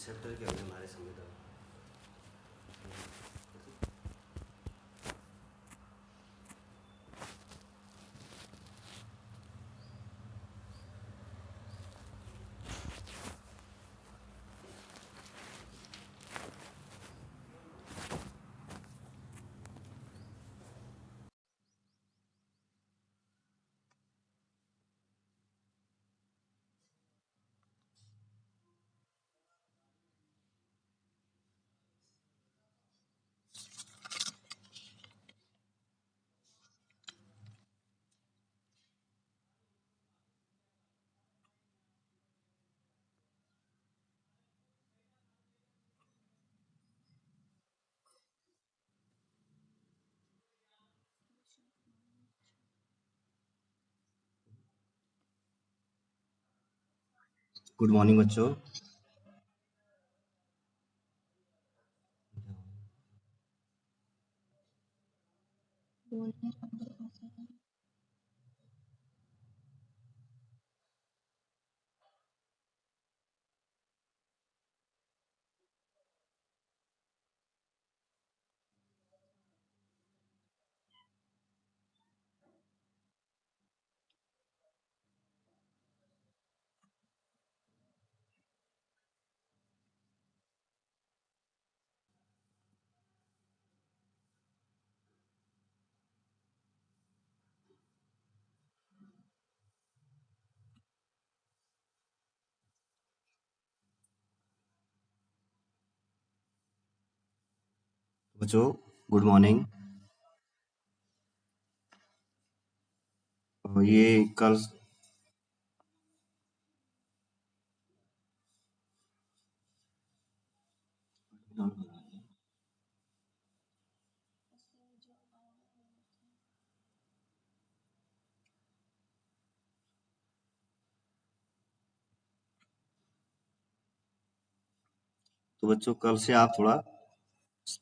Chapter के अभी हमारे संविधान। गुड मॉर्निंग बच्चों। बच्चों गुड मॉर्निंग। ये कल तो बच्चों कल से आप थोड़ा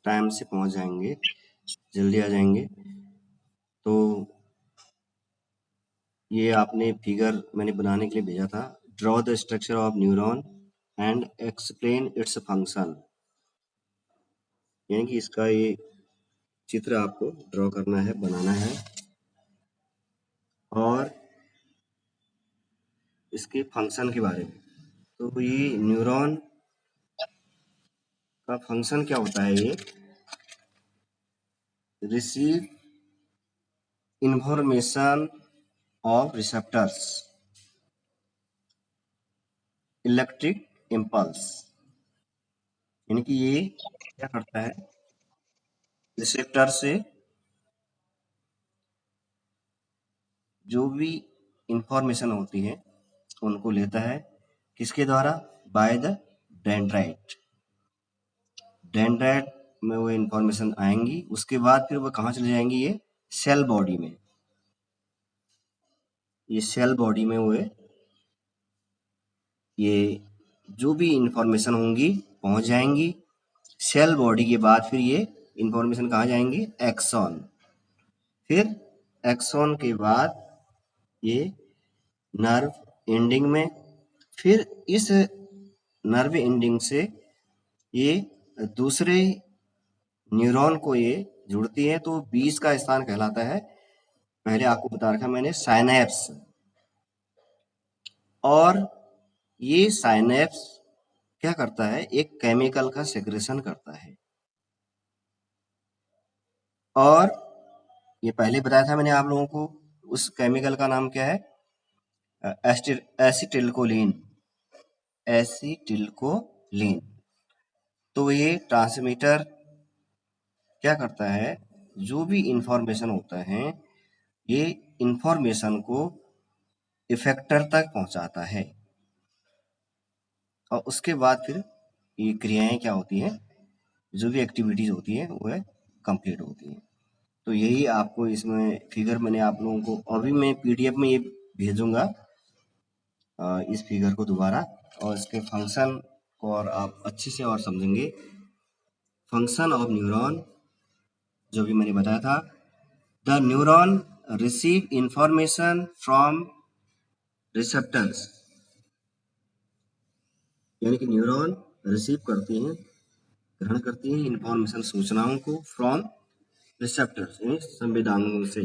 टाइम से पहुंच जाएंगे, जल्दी आ जाएंगे। तो ये आपने फिगर मैंने बनाने के लिए भेजा था। Draw the structure of neuron and explain its function, यानी कि इसका ये चित्र आपको ड्रॉ करना है, बनाना है और इसके फंक्शन के बारे में। तो ये न्यूरॉन का फंक्शन क्या होता है? ये receive information of receptors electric impulse, यानी कि ये क्या करता है? रिसेप्टर से जो भी इंफॉर्मेशन होती है उनको लेता है। किसके द्वारा? By the dendrite. डेंड्राइट में वो इंफॉर्मेशन आएंगी, उसके बाद फिर वो कहाँ चले जाएंगी? ये सेल बॉडी में। ये सेल बॉडी में वो ये जो भी इंफॉर्मेशन होंगी पहुंच जाएंगी। सेल बॉडी के बाद फिर ये इंफॉर्मेशन कहाँ जाएंगी? एक्सॉन। फिर एक्सॉन के बाद ये नर्व एंडिंग में। फिर इस नर्व एंडिंग से ये दूसरे न्यूरॉन को ये जुड़ती है, तो बीच का स्थान कहलाता है, पहले आपको बता रखा मैंने, साइनैप्स। और ये साइनैप्स क्या करता है? एक केमिकल का सेक्रेशन करता है। और ये पहले बताया था मैंने आप लोगों को, उस केमिकल का नाम क्या है? एसिटिल्कोलिन। एसिटिल्कोलिन। तो ये ट्रांसमीटर क्या करता है? जो भी इंफॉर्मेशन होता है ये इंफॉर्मेशन को इफेक्टर तक पहुंचाता है और उसके बाद फिर ये क्रियाएं क्या होती हैं? जो भी एक्टिविटीज होती है वो कंप्लीट होती है। तो यही आपको इसमें फिगर मैंने आप लोगों को अभी मैं पीडीएफ में ये भेजूंगा, इस फिगर को दोबारा, और इसके फंक्शन को और आप अच्छे से और समझेंगे। फंक्शन ऑफ न्यूरॉन जो भी मैंने बताया था, the neuron receive information from receptors, यानी कि न्यूरॉन रिसीव करती हैं, ग्रहण करती हैं इंफॉर्मेशन, सूचनाओं को फ्रॉम रिसेप्टर्स, यानी संवेदनाओं से।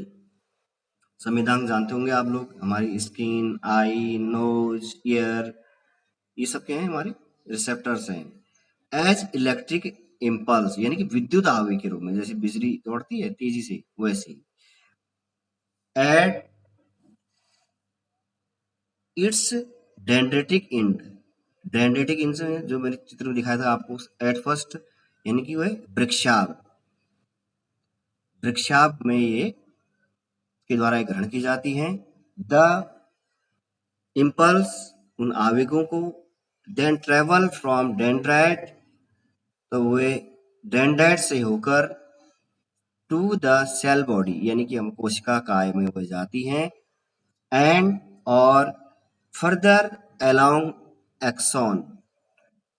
संवेदनांग जानते होंगे आप लोग, हमारी स्किन, आई, नोज, ईयर, ये सब क्या है, हमारे रिसेप्टर्स हैं। एज इलेक्ट्रिक इम्पल्स, यानी कि विद्युत आवेग के रूप में, जैसे बिजली दौड़ती है तेजी से वैसे। At its dendritic end, dendritic end जो मैंने चित्र में दिखाया था आपको एट फर्स्ट, यानी कि वह वृक्षाभ, वृक्षाभ में ये के द्वारा ग्रहण की जाती हैं। द इम्पल्स, उन आवेगों को, देन ट्रेवल फ्रॉम डेंड्राइट, तो वे डेंड्राइट से होकर टू द सेल बॉडी, यानी कि हम कोशिका काय में हो जाती हैं। एंड और फर्दर अलोंग एक्सॉन,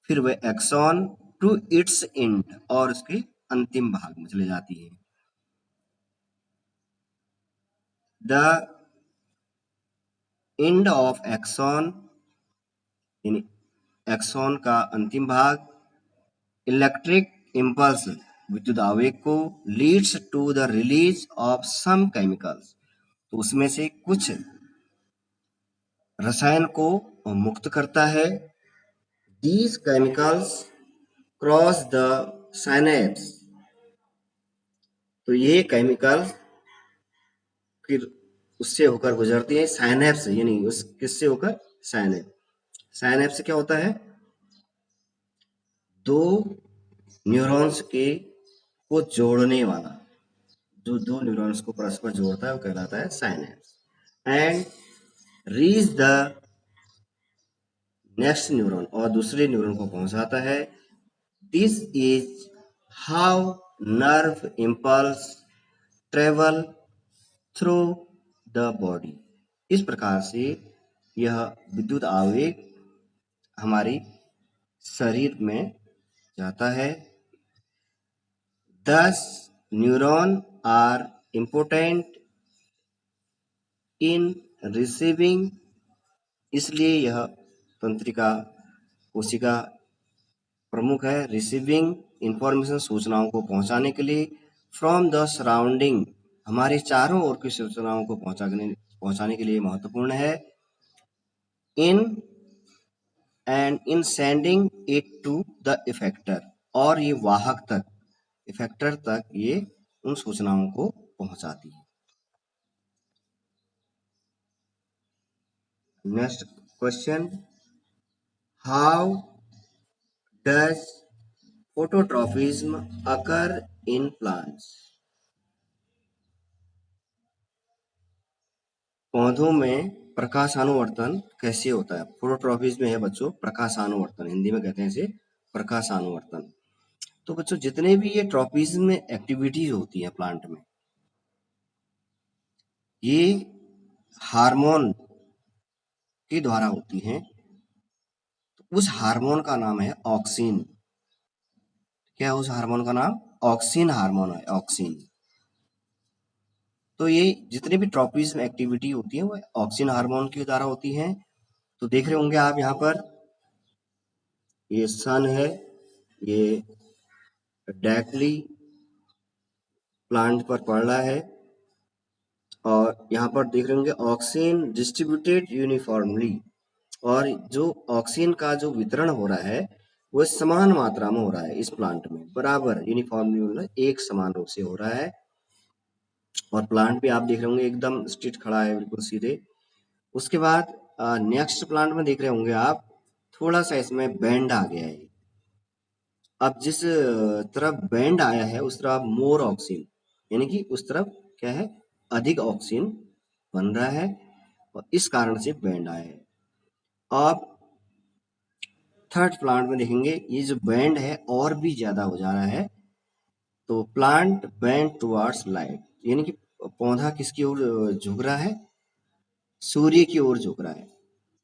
फिर वे एक्सॉन टू इट्स एंड, और उसके अंतिम भाग में चले जाती है। द एंड ऑफ एक्सॉन, यानी एक्सॉन का अंतिम भाग, इलेक्ट्रिक इम्पल्स, विद्युत आवेग को, leads to the release of some chemicals, तो उसमें से कुछ रसायन को मुक्त करता है। These chemicals cross the synapse, तो ये केमिकल फिर उससे होकर गुजरती है साइनेप्स, यानी उस किससे होकर, साइनेप्स। साइनेप्स से क्या होता है, दो न्यूरॉन्स के को जोड़ने वाला, जो दो न्यूरॉन्स को परस्पर जोड़ता है वो कहलाता है synapse. And reach the next neuron, और दूसरे न्यूरॉन को पहुंचाता है। This is how nerve impulse travel through the body, इस प्रकार से यह विद्युत आवेग हमारी शरीर में जाता है। These neuron are important in receiving, इसलिए यह तंत्रिका कोशिका प्रमुख है रिसीविंग इंफॉर्मेशन, सूचनाओं को पहुंचाने के लिए, फ्रॉम द सराउंडिंग, हमारे चारों ओर की सूचनाओं को पहुंचाने के लिए महत्वपूर्ण है। In and in sending it to the effector, और ये वाहक तक, इफेक्टर तक ये उन सूचनाओं को पहुंचाती है। Next question, how does phototropism occur in plants, पौधों में प्रकाशानुवर्तन कैसे होता है। फोटोट्रॉपिज्म है बच्चों प्रकाशानुवर्तन, हिंदी में कहते हैं इसे प्रकाशानुवर्तन। तो बच्चों जितने भी ये ट्रॉपिज्म में एक्टिविटीज होती है प्लांट में, ये हार्मोन के द्वारा होती हैं। तो उस हार्मोन का नाम है ऑक्सिन। क्या है उस हार्मोन का नाम, ऑक्सिन हार्मोन है, ऑक्सिन। तो ये जितने भी ट्रॉपिज्म एक्टिविटी होती है वो ऑक्सिन हार्मोन के द्वारा होती हैं। तो देख रहे होंगे आप यहाँ पर, ये सन है, ये डायरेक्टली प्लांट पर पड़ रहा है, और यहाँ पर देख रहे होंगे ऑक्सीजन डिस्ट्रीब्यूटेड यूनिफॉर्मली, और जो ऑक्सीजन का जो वितरण हो रहा है वो समान मात्रा में हो रहा है इस प्लांट में, बराबर यूनिफॉर्मली, मतलब एक समान रूप से हो रहा है। और प्लांट भी आप देख रहे होंगे एकदम स्ट्रेट खड़ा है, बिल्कुल सीधे। उसके बाद नेक्स्ट प्लांट में देख रहे होंगे आप, थोड़ा सा इसमें बैंड आ गया है। अब जिस तरफ बैंड आया है उस तरफ मोर ऑक्सीजन, यानी कि उस तरफ क्या है, अधिक ऑक्सीजन बन रहा है, और इस कारण से बैंड आया है। अब थर्ड प्लांट में देखेंगे ये जो बैंड है और भी ज्यादा हो जा रहा है, तो प्लांट बैंड टुवर्ड्स लाइट, यानी कि पौधा किसकी ओर झुक रहा है, सूर्य की ओर झुक रहा है।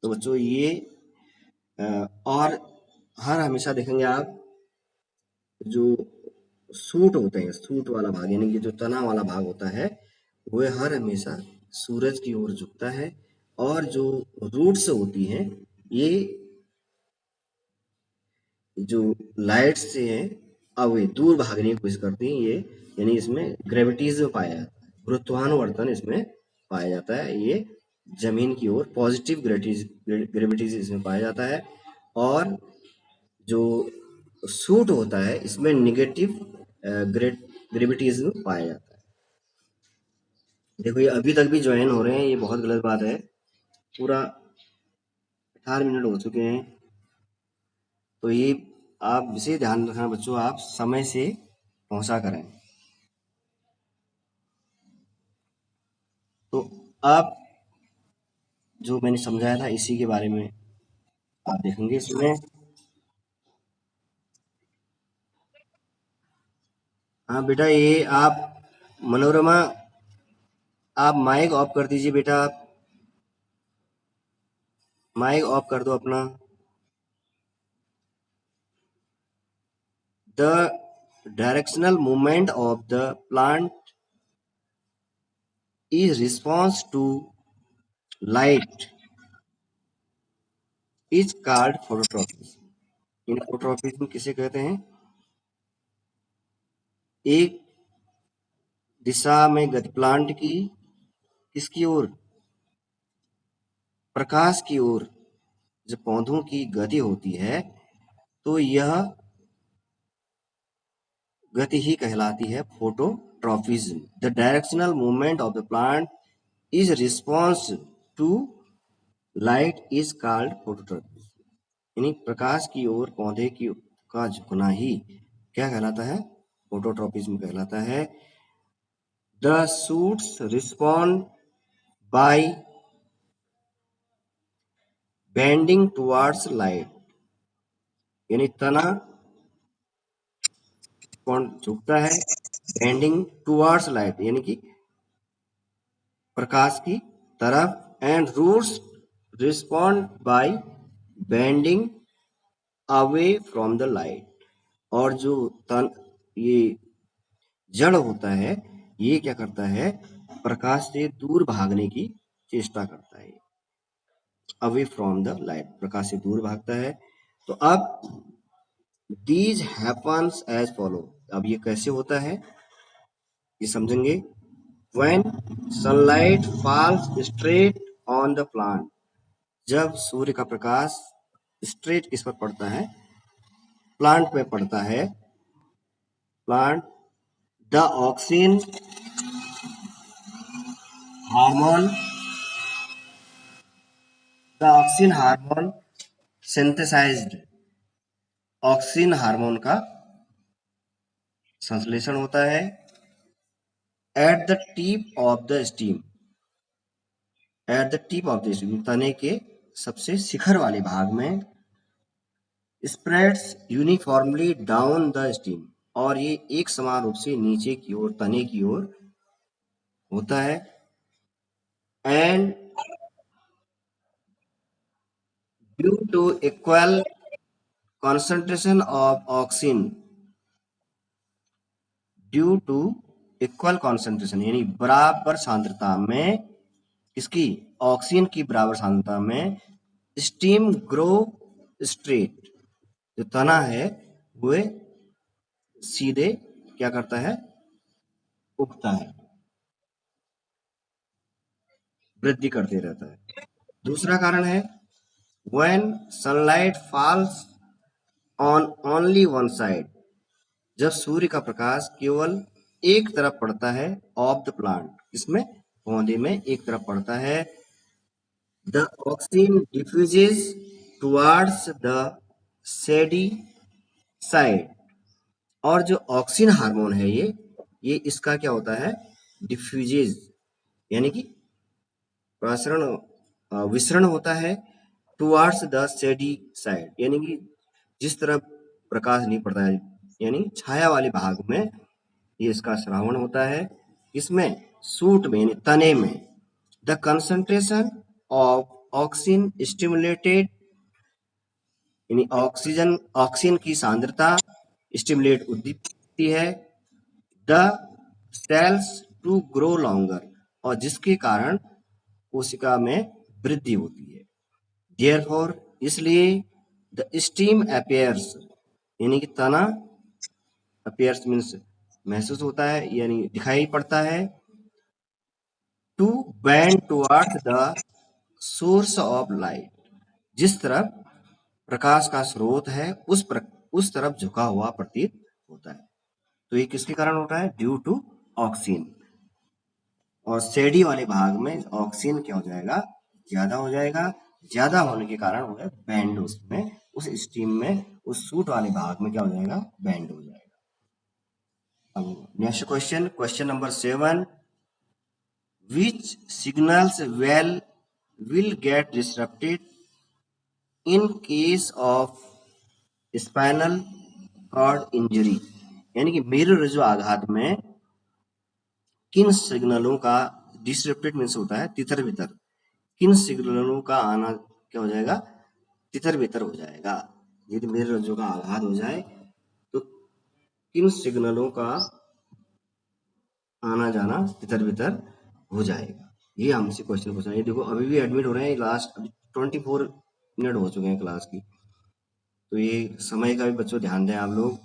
तो बच्चों ये और हर हमेशा देखेंगे आप, जो सूट होते हैं, सूट वाला भाग यानी कि जो तना वाला भाग होता है, वह हर हमेशा सूरज की ओर झुकता है। और जो रूट्स होती हैं ये जो लाइट से है अवे दूर भागने की कोशिश करती हैं ये, यानी इसमें ग्रेविटीज में पाया जाता है, गुरुत्वानुवर्तन इसमें पाया जाता है। ये जमीन की ओर पॉजिटिव ग्रेविटीज इसमें पाया जाता है, और जो सूट होता है इसमें निगेटिव ग्रेविटीज में पाया जाता है। देखो ये अभी तक भी ज्वाइन हो रहे हैं, ये बहुत गलत बात है। पूरा 18 मिनट हो चुके हैं, तो ये आप विशेष ध्यान रखना बच्चों, आप समय से पहुंचा करें। तो आप जो मैंने समझाया था इसी के बारे में आप देखेंगे इसमें। हाँ बेटा, ये आप मनोरमा, आप माइक ऑफ कर दीजिए बेटा, आप माइक ऑफ कर दो अपना। The directional movement of the plant is response to light is called phototropism. इन फोटोट्रॉपिज्म किसे कहते हैं? एक दिशा में गति प्लांट की किसकी ओर? प्रकाश की ओर जब पौधों की गति होती है तो यह गति ही कहलाती है phototropism. The directional movement of the plant is response to light is called phototropism. यानी प्रकाश की ओर पौधे की का झुकना ही क्या कहलाता है? फोटोट्रॉपिज्म कहलाता है। The shoots respond by bending towards light, यानी तना झुकता है बेंडिंग टुवर्ड्स लाइट, यानी कि प्रकाश की तरफ। And roots respond by bending away from the light, और जो तन ये जड़ होता है ये क्या करता है? प्रकाश से दूर भागने की चेष्टा करता है, अवे फ्रॉम द लाइट, प्रकाश से दूर भागता है। तो अब दीज हैपन्स एज फॉलो, अब ये कैसे होता है ये समझेंगे। When sunlight falls straight on the plant, जब सूर्य का प्रकाश स्ट्रेट किस पर पड़ता है? प्लांट पे पड़ता है। Plant the auxin hormone synthesized, auxin hormone का संश्लेषण होता है at the tip of the stem, at the tip of the stem, तने के सबसे शिखर वाले भाग में। Spreads uniformly down the stem, और ये एक समान रूप से नीचे की ओर तने की ओर होता है। And due to equal concentration of auxin, due to equal concentration, यानी बराबर सांद्रता में इसकी, ऑक्सीजन की बराबर सांद्रता में स्टीम ग्रो स्ट्रेट, जो तना है वह सीधे क्या करता है? उगता है, वृद्धि करते रहता है। दूसरा कारण है when sunlight falls on only one side, जब सूर्य का प्रकाश केवल एक तरफ पड़ता है ऑफ द प्लांट, इसमें पौधे में एक तरफ पड़ता है। The oxygen diffuses towards the shady side, और जो ऑक्सीजन हार्मोन है ये इसका क्या होता है? डिफ्यूजेस, यानी कि प्रसरण विसरण होता है टुवर्ड्स द शेडी साइड, यानी कि जिस तरफ प्रकाश नहीं पड़ता है, यानी छाया वाले भाग में ये इसका श्रावण होता है। इसमें सूट में यानी तने में the concentration of oxygen stimulated, यानी ऑक्सीजन की सांद्रता स्टिमुलेट उद्दीपित होती है the cells to grow longer, और जिसके कारण कोशिका में वृद्धि होती है। देयरफॉर, इसलिए द स्टीम अपीयर्स, यानी कि तना अपीयर्स मीन्स महसूस होता है यानी दिखाई पड़ता है, to bend towards the source of light, जिस तरफ प्रकाश का स्रोत है उस तरफ झुका हुआ प्रतीत होता है। तो ये किसके कारण होता है? Due to oxygen. और शेडी वाले भाग में ऑक्सीजन क्या हो जाएगा? ज्यादा हो जाएगा। ज्यादा होने के कारण हो जाएगा बैंड, उसमें उस स्टीम में उस सूट वाले भाग में क्या हो जाएगा? बैंड हो जाएगा। अब next question, question number 7, which signals will get disrupted in case of spinal cord injury, यानी कि मेरुरज्जु आघात में किन सिग्नलों का डिसरप्टेड मीन्स होता है तितर बितर, किन सिग्नलों का आना क्या हो जाएगा? तितर बितर हो जाएगा। यदि मेरुरज्जु का आघात हो जाए तो किन सिग्नलों का आना जाना तितर बितर हो जाएगा। ये हमसे क्वेश्चन पूछना है। ये देखो अभी भी एडमिट हो रहे हैं, लास्ट 24 मिनट हो चुके हैं क्लास की, तो ये समय का भी बच्चों ध्यान दें आप लोग।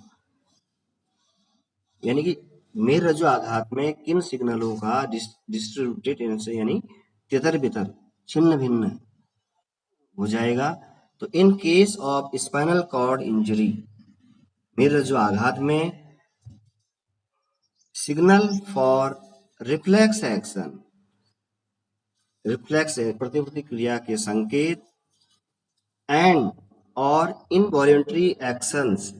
यानी कि मेरुरज्जु आघात में किन सिग्नलों का डिस्ट्रीब्यूटेड यानी तितर बितर छिन्न भिन्न हो जाएगा। तो in case of spinal cord injury, मेरुरज्जु आघात में signal for reflex action, reflex प्रतिवर्ती क्रिया के संकेत, एंड और इनवॉलेंट्री एक्शंस,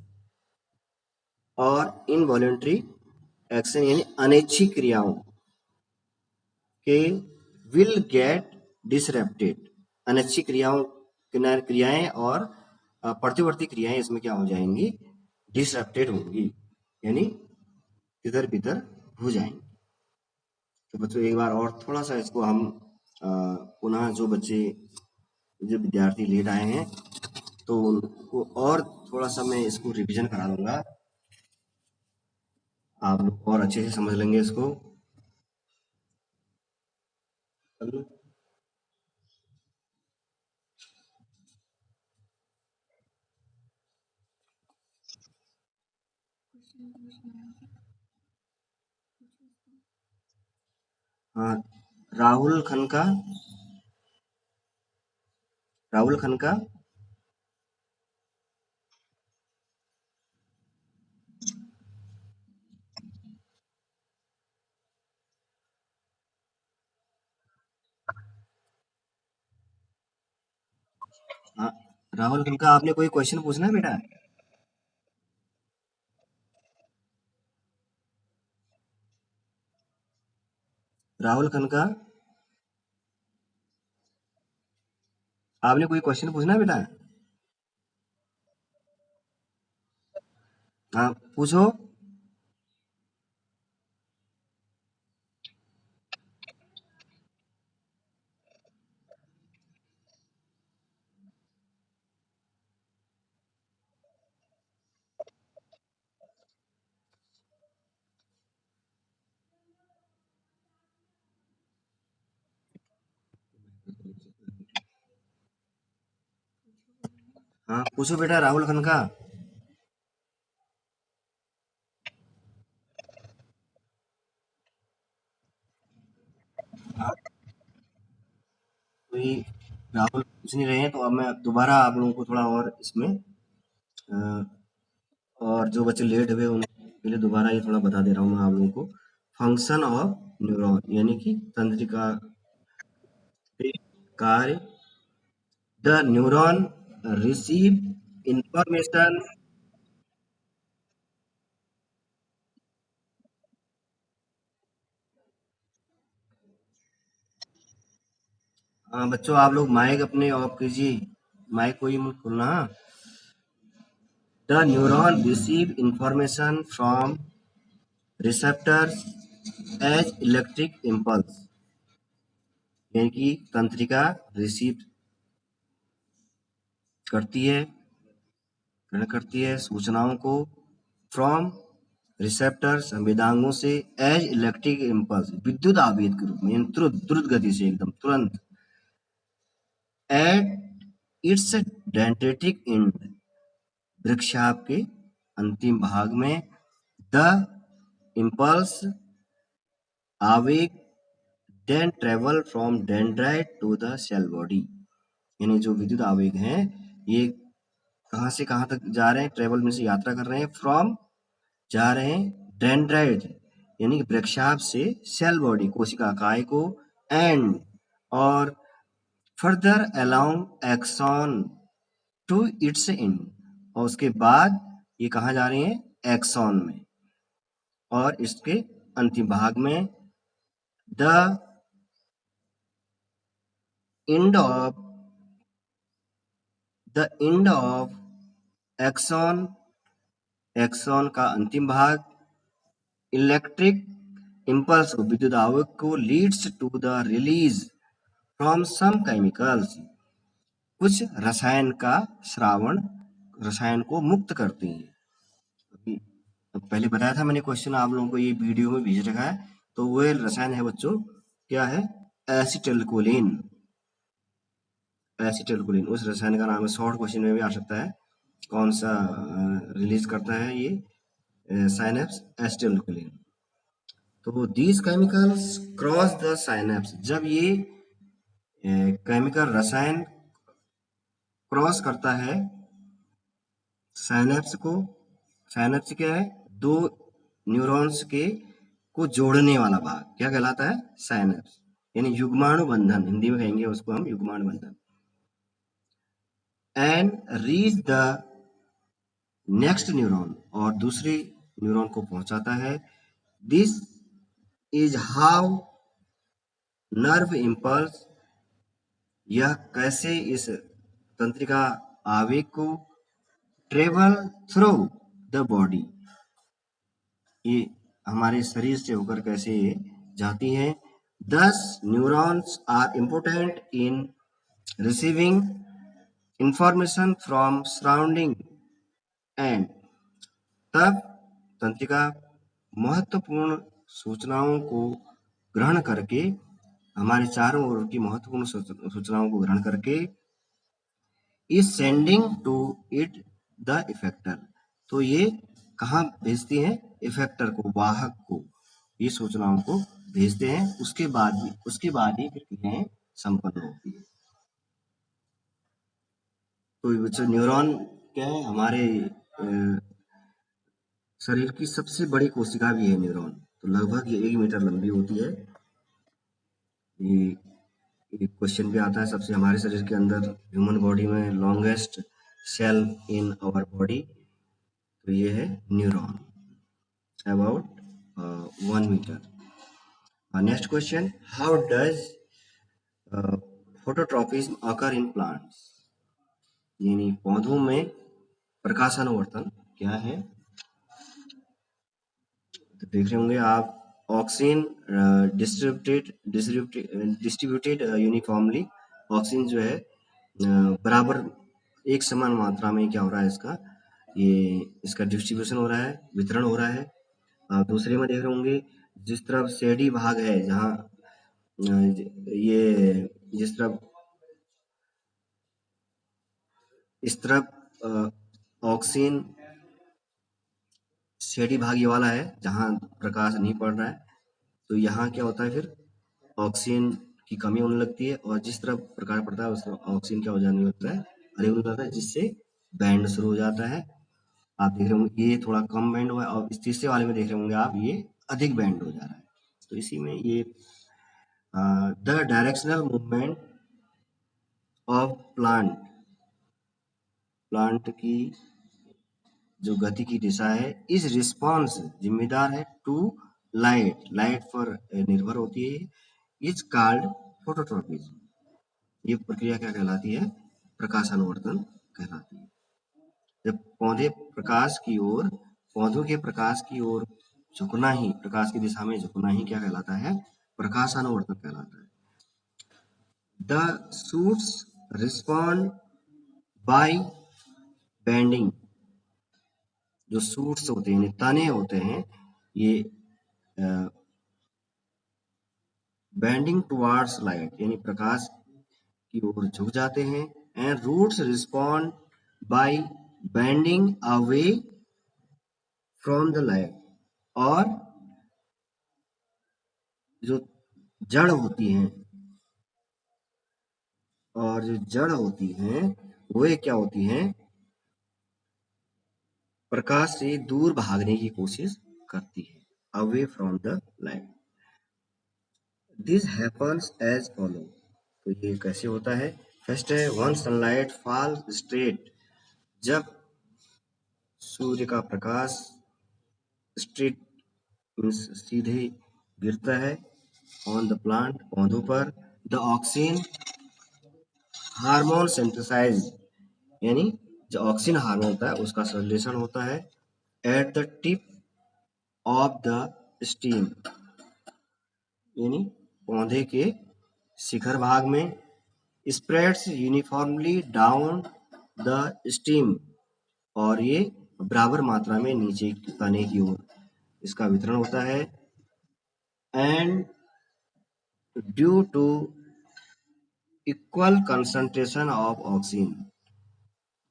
और इनवॉलेंट्री एक्शन यानी अनैच्छिक क्रियाओं के विल गेट डिसरप्टेड, अनैच्छिक क्रियाएं और प्रतिवर्ती क्रियाएं इसमें क्या हो जाएंगी? डिसरप्टेड होंगी, यानी तितर बितर हो जाएंगी। तो बच्चों एक बार और थोड़ा सा इसको हम पुनः जो विद्यार्थी लेट आए हैं तो उनको और थोड़ा सा मैं इसको रिवीजन करा दूंगा, आप लोग और अच्छे से समझ लेंगे इसको। हाँ, राहुल खनका, राहुल खनका। हाँ, राहुल खनका, आपने कोई क्वेश्चन पूछना है बेटा? राहुल खनका, आपने कोई क्वेश्चन पूछना है बेटा? हाँ, पूछो। हाँ, पूछो बेटा राहुल खनका। हाँ, कोई राहुल पूछ नहीं रहे हैं, तो अब मैं दोबारा आप लोगों को थोड़ा और इसमें और जो बच्चे लेट हुए उनके लिए दोबारा ये थोड़ा बता दे रहा हूँ मैं आप लोगों को। फंक्शन ऑफ न्यूरॉन यानी कि तंत्रिका के कार्य, द न्यूरॉन रिसीव इंफॉर्मेशन। हाँ बच्चों, आप लोग माइक अपने ऑफ कीजिए, माइक कोई मत खोलना। The neuron receive information from receptors as electric impulse, यानी कि तंत्रिका रिसीव करती है, ग्रहण करती है सूचनाओं को, फ्रॉम रिसेप्टर संवेदांगों से, एज इलेक्ट्रिक इम्पल्स विद्युत आवेग के रूप में, यानी तुरंत द्रुत गति से एकदम तुरंत, एट इट्स डेंड्रिटिक एंड वृक्षाप के अंतिम भाग में द इम्पल्स आवेग then travel from dendrite to the cell body, यानी जो विद्युत आवेग हैं ये कहाँ से कहाँ तक जा रहे हैं, ट्रेवल में से यात्रा कर रहे हैं, फ्रॉम जा रहे हैं डेंड्राइट यानी कि वृक्षाभ से सेल बॉडी कोशिका काय को, एंड और further along axon to its end, और उसके बाद ये कहाँ जा रही हैं एक्सॉन में, और इसके अंतिम भाग में the end of axon, axon का अंतिम भाग इलेक्ट्रिक इम्पल्स को, विद्युत आवेग को, leads to the release from some chemicals, कुछ रसायन का श्रावण, रसायन को मुक्त करती है। अभी पहले बताया था मैंने क्वेश्चन, आप लोगों को ये वीडियो में भेज रखा है, तो वो रसायन है बच्चों, क्या है, एसिटिलकोलिन। एसिटिलकोलिन उस रसायन का नाम है, शॉर्ट क्वेश्चन में भी आ सकता है, कौन सा रिलीज करता है ये साइनेप्स, एसिटिलकोलिन। तो these chemicals cross the synapse, जब ये केमिकल रसायन क्रॉस करता है साइनेप्स को, साइनेप्स क्या है, दो न्यूरॉन्स के को जोड़ने वाला भाग क्या कहलाता है, साइनेप्स, यानी युग्माणु बंधन, हिंदी में कहेंगे उसको हम युग्माणु बंधन। And reach the next neuron, और दूसरे न्यूरॉन को पहुंचाता है। This is how nerve impulse, यह कैसे इस तंत्रिका आवेग को ट्रेवल थ्रू द बॉडी, ये हमारे शरीर से होकर कैसे जाती है। Thus neurons are important in receiving information from surrounding, and तब तंत्रिका महत्वपूर्ण सूचनाओं को ग्रहण करके, हमारे चारों ओर की महत्वपूर्ण सूचनाओं को ग्रहण करके is sending to it the effector, तो ये कहाँ भेजती हैं, इफेक्टर को, वाहक को, ये सूचनाओं को भेजते हैं, उसके बाद ही फिर क्रियाएं संपन्न होती है। तो बच्चों न्यूरॉन क्या है, हमारे शरीर की सबसे बड़ी कोशिका भी है न्यूरॉन, तो लगभग ये 1 मीटर लंबी होती है। ये एक क्वेश्चन भी आता है सबसे, हमारे शरीर के अंदर ह्यूमन बॉडी में longest cell in our body, तो ये है neuron, about 1 metre. Next question, how does phototropism occur in plants, यानी पौधों में प्रकाशानुवर्तन क्या है। तो देख रहे होंगे आप, ऑक्सीजन डिस्ट्रीब्यूटेड यूनिफॉर्मली, ऑक्सीजन जो है बराबर एक समान मात्रा में क्या हो रहा है, इसका डिस्ट्रीब्यूशन हो रहा है, वितरण हो रहा है। दूसरे में देख रहे होंगे, जिस तरफ शेडी भाग है, जहाँ ये जिस तरफ इस तरफ ऑक्सीजन शेडी भाग ये वाला है जहाँ प्रकाश नहीं पड़ रहा है, तो यहाँ क्या होता है, फिर ऑक्सीजन की कमी होने लगती है, और जिस तरफ प्रकाश पड़ता है उस तरफ ऑक्सीजन क्या हो जाने लगता है, अधिक होने लगता है, जिससे बैंड शुरू हो जाता है। आप देख रहे होंगे ये थोड़ा कम बैंड हुआ है, और इस तीसरे वाले में देख रहे होंगे आप, ये अधिक बैंड हो जा रहा है। तो इसी में ये the directional movement of plant की जो गति की दिशा है, इस रिस्पॉन्स जिम्मेदार है टू लाइट पर निर्भर होती है, इज कॉल्ड फोटोट्रॉपिज्म, ये प्रक्रिया क्या कहलाती है, प्रकाशानुवर्तन कहलाती है। जब पौधों के प्रकाश की ओर झुकना ही, प्रकाश की दिशा में झुकना ही क्या कहलाता है, प्रकाशानुवर्तन कहलाता है। The shoots respond by bending, जो शूट्स होते हैं, तने होते हैं, ये बेंडिंग टुवार्ड्स लाइट, यानी प्रकाश की ओर झुक जाते हैं। And roots respond by bending away from the light, और जो जड़ होती हैं वो क्या होती हैं, प्रकाश से दूर भागने की कोशिश करती है, away from the light. This happens as follow, तो ये कैसे होता है। फर्स्ट है, वन सनलाइट फॉल स्ट्रेट, जब सूर्य का प्रकाश स्ट्रेट मीन्स सीधे गिरता है, ऑन द प्लांट पौधों पर, द ऑक्सीन हार्मोन सिंथेसाइज, यानी जो ऑक्सीजन हार्मोन होता है उसका संश्लेषण होता है, at the tip of the steam, यानी पौधे के शिखर भाग में, spreads uniformly down the stem, और ये बराबर मात्रा में नीचे तने की ओर इसका वितरण होता है, and due to equal concentration of oxygen,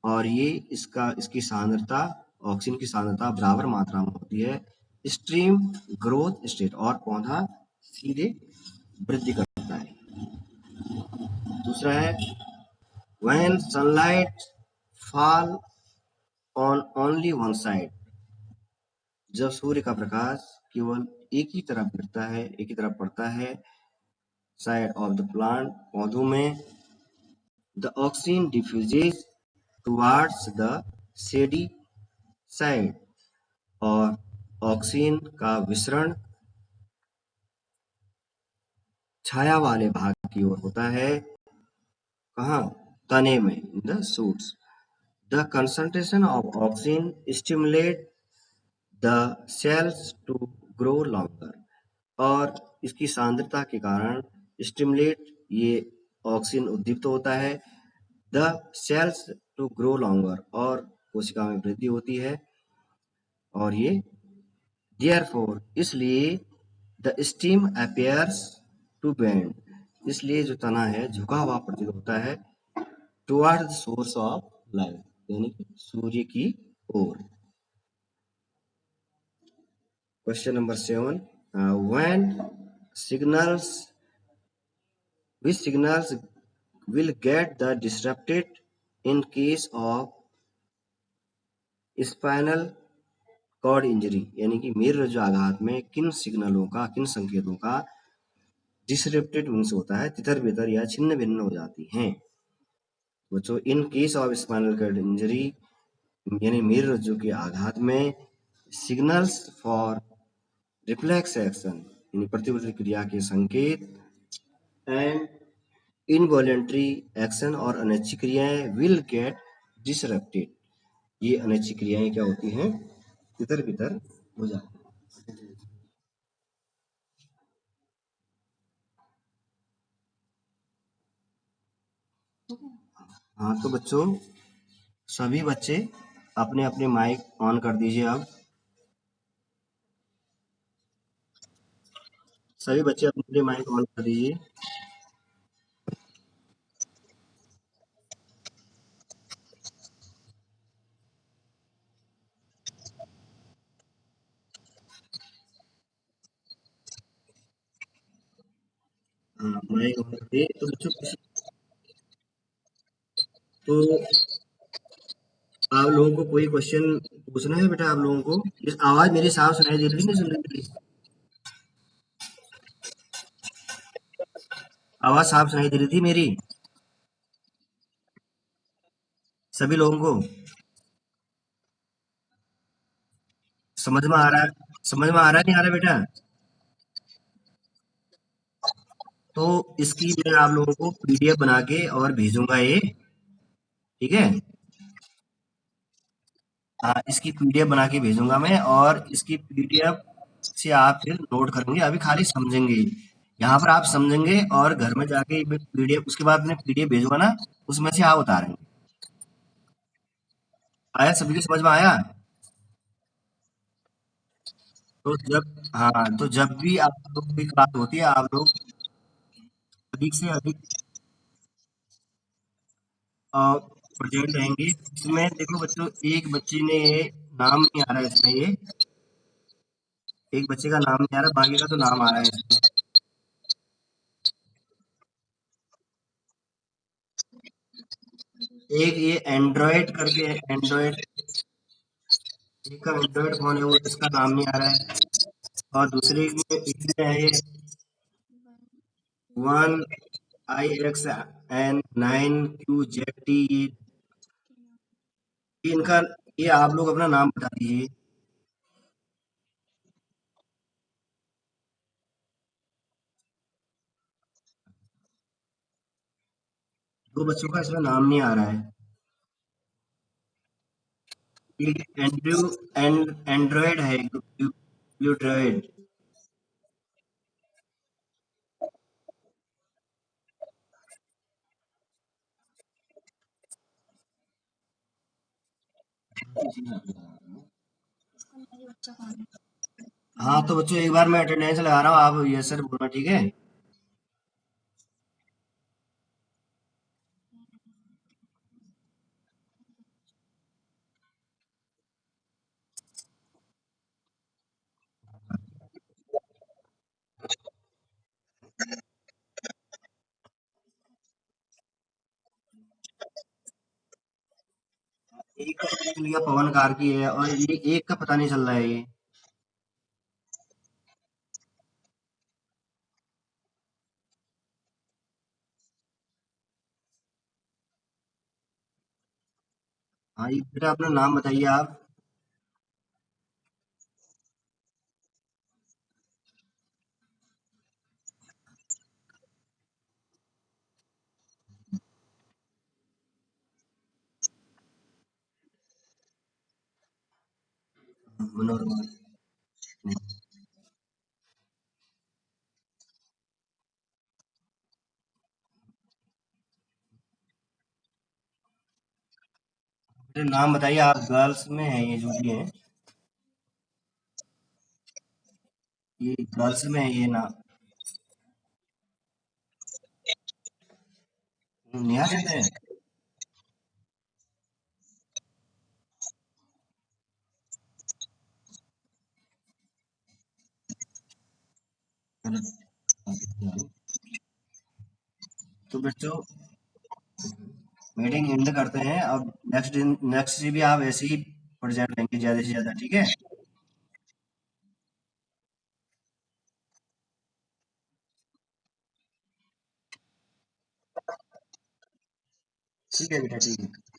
और ये इसकी सांद्रता, ऑक्सीजन की सांद्रता बराबर मात्रा में होती है, स्ट्रीम ग्रोथ स्टेट, और पौधा सीधे वृद्धि करता है। दूसरा है, when sunlight fall on only one side, जब सूर्य का प्रकाश केवल एक ही तरफ गिरता है, एक ही तरफ पड़ता है, साइड ऑफ द प्लांट पौधों में, the oxygen diffuses towards the shady side, और ऑक्सीजन का विसरण छाया वाले भाग की ओर होता है, कहाँ, तने में, in the shoots. The concentration of oxygen stimulate the cells to grow longer, और इसकी सांद्रता के कारण स्टिमुलेट, ये ऑक्सीजन उद्दीप्त होता है, the cells to grow longer, और कोशिका में वृद्धि होती है, और ये देयरफॉर, इसलिए the stem appears to bend, इसलिए जो तना है झुका हुआ प्रतीत होता है, toward the source of light, यानी कि सूर्य की ओर। Question number 7, when signals, which signals will get the disrupted in case of spinal cord injury, यानी कि मेरुरज्जु आघात में किन सिग्नलों का, किन संकेतों का डिसरप्टेड मीन्स होता है तितर बितर या छिन्न भिन्न हो जाती हैं। बच्चों, in case of spinal cord injury, यानी मेरुरज्जु के आघात में, सिग्नल्स फॉर रिफ्लेक्स एक्शन, यानी प्रतिवर्ती क्रिया के संकेत, एंड इनवॉलेंट्री एक्शन, और अनैच्छिक क्रियाएं, विल गेट डिसरप्टेड, ये अनैच्छिक क्रियाएं क्या होती हैं, तितर बितर हो जाती हैं। हाँ, तो बच्चों सभी बच्चे अपने अपने माइक ऑन कर दीजिए। अब सभी बच्चे अपने अपने माइक ऑन कर दीजिए। हाँ, माइक ऑन कर दिए। तो बच्चों तो आप लोगों को कोई क्वेश्चन पूछना है बेटा? आप लोगों को इस आवाज मेरी साफ सुनाई दे रही, नहीं सुन रही? आवाज साफ सुनाई दे रही थी मेरी सभी लोगों को? समझ में आ रहा है? समझ में आ रहा है, नहीं आ रहा बेटा? तो इसकी मैं आप लोगों को पीडीएफ बना के और भेजूंगा ये, ठीक है? हाँ, इसकी पीडीएफ बना के भेजूंगा मैं, और इसकी पीडीएफ से आप फिर नोट करेंगे, अभी खाली समझेंगे। यहाँ पर आप समझेंगे और घर में जाके पीडीएफ, उसके बाद मैं पीडीएफ भेजूंगा ना, उसमें से आप उतारेंगे। आया? सभी को समझ में आया? तो जब, हाँ, तो जब भी आप लोग की क्लास होती है, आप लोग अधिक से अधिक प्रेजेंट रहेंगे। इसमें देखो बच्चों, एक बच्चे ने नाम नहीं आ रहा है इसमें, ये एक बच्चे का नाम नहीं आ रहा, बाकी का तो नाम आ रहा है इसमें। एक ये एंड्रॉयड करके एंड्रॉयड, एक का एंड्रॉयड फोन है वो, इसका नाम नहीं आ रहा है। और दूसरे में इसमें है ये 1IXN9QZT, ये इनका, ये आप लोग अपना नाम बता दीजिए। दो बच्चों का इसमें नाम नहीं आ रहा है। एक एंड्रयू एंड्रॉयड है, ब्लूड्रॉयड। हाँ तो बच्चों, एक बार मैं अटेंडेंस लगा रहा हूँ, आप यस सर बोलना, ठीक है। एक का पता चल गया पवन कार की है, और ये एक का पता नहीं चल रहा है ये। हाँ, ये बेटा अपना नाम बताइए आप। मनोरमा। बेटा नाम बताइए आप, गर्ल्स में है ये जो भी है, ये गर्ल्स में है ये नाम। नेहा कहते हैं। तो बच्चों, मीटिंग एंड करते हैं अब। नेक्स्ट दिन, नेक्स्ट से भी आप ऐसे ही प्रेजेंट लेंगे ज्यादा से ज्यादा, ठीक है। ठीक है बेटा, ठीक है।